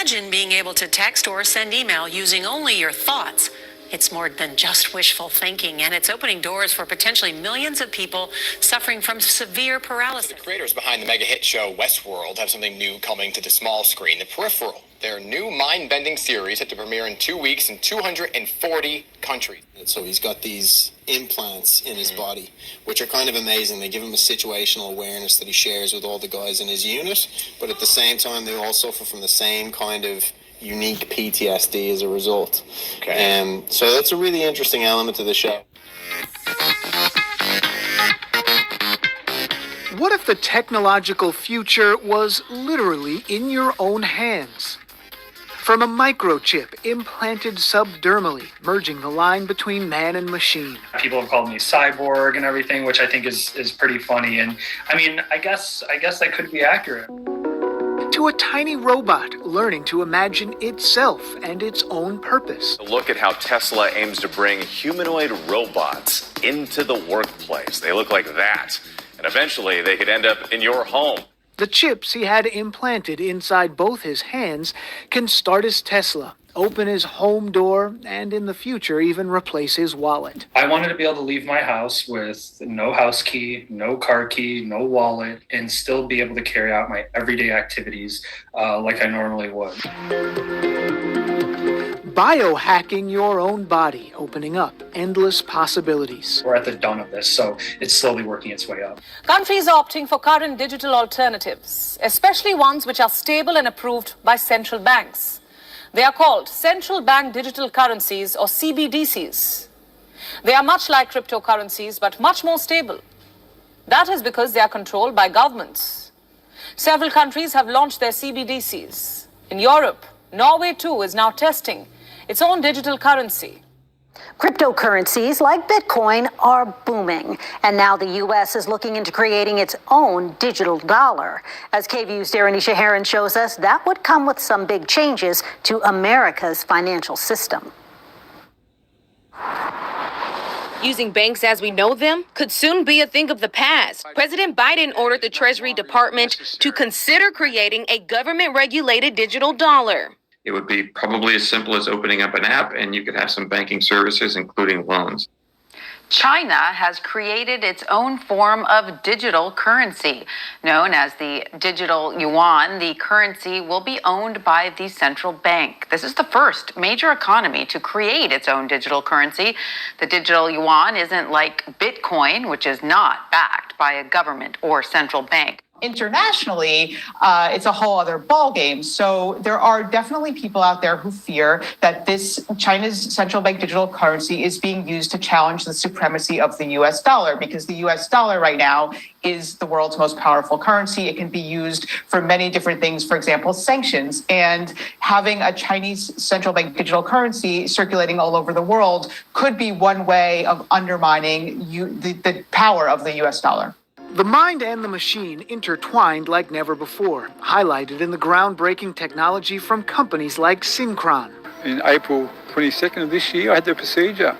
Imagine being able to text or send email using only your thoughts. It's more than just wishful thinking, and it's opening doors for potentially millions of people suffering from severe paralysis. The creators behind the mega hit show Westworld have something new coming to the small screen, The Peripheral. Their new mind-bending series set to premiere in 2 weeks in 240 countries. So he's got these implants in his body, which are kind of amazing. They give him a situational awareness that he shares with all the guys in his unit, but at the same time, they all suffer from the same kind of unique PTSD as a result. Okay. So that's a really interesting element to the show. What if the technological future was literally in your own hands? From a microchip implanted subdermally, merging the line between man and machine. People have called me cyborg and everything, which I think is pretty funny. And I mean, I guess that could be accurate. To a tiny robot learning to imagine itself and its own purpose. Look at how Tesla aims to bring humanoid robots into the workplace. They look like that. And eventually they could end up in your home. The chips he had implanted inside both his hands can start his Tesla, open his home door, and in the future even replace his wallet. I wanted to be able to leave my house with no house key, no car key, no wallet, and still be able to carry out my everyday activities like I normally would. Biohacking your own body, opening up endless possibilities. We're at the dawn of this, so it's slowly working its way up. Countries are opting for current digital alternatives, especially ones which are stable and approved by central banks. They are called central bank digital currencies, or CBDCs. They are much like cryptocurrencies, but much more stable. That is because they are controlled by governments. Several countries have launched their CBDCs. In Europe, Norway too is now testing its own digital currency. Cryptocurrencies like Bitcoin are booming, and now the U.S. is looking into creating its own digital dollar. As KVU's Darenisha Heron shows us, that would come with some big changes to America's financial system. Using banks as we know them could soon be a thing of the past. President Biden ordered the Treasury Department to consider creating a government-regulated digital dollar. It would be probably as simple as opening up an app and you could have some banking services, including loans. China has created its own form of digital currency. Known as the digital yuan, the currency will be owned by the central bank. This is the first major economy to create its own digital currency. The digital yuan isn't like Bitcoin, which is not backed by a government or central bank. Internationally, it's a whole other ballgame. So there are definitely people out there who fear that this China's central bank digital currency is being used to challenge the supremacy of the US dollar, because the US dollar right now is the world's most powerful currency. It can be used for many different things, for example, sanctions. And having a Chinese central bank digital currency circulating all over the world could be one way of undermining the power of the US dollar. The mind and the machine intertwined like never before, highlighted in the groundbreaking technology from companies like Synchron. In April 22nd of this year, I had the procedure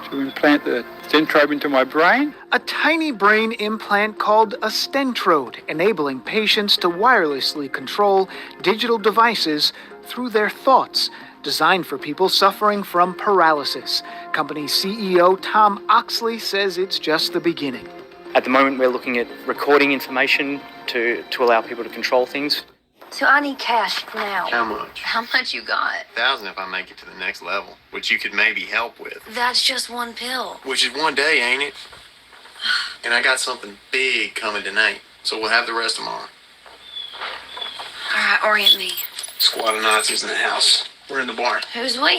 to implant the Stentrode into my brain. A tiny brain implant called a Stentrode, enabling patients to wirelessly control digital devices through their thoughts, designed for people suffering from paralysis. Company CEO Tom Oxley says it's just the beginning. At the moment, we're looking at recording information to allow people to control things. So I need cash now. How much? How much you got? $1,000 if I make it to the next level, which you could maybe help with. That's just one pill. Which is one day, ain't it? And I got something big coming tonight, so we'll have the rest tomorrow. All right, orient me. Squad of Nazis in the house. We're in the barn. Who's we?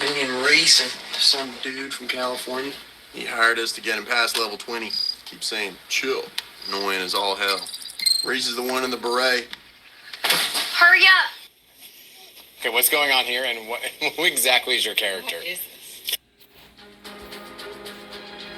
Me and Reese and some dude from California. He hired us to get him past level 20. Keep saying, chill. Annoying as all hell. Reese is the one in the beret. Hurry up! Okay, what's going on here, and what exactly is your character?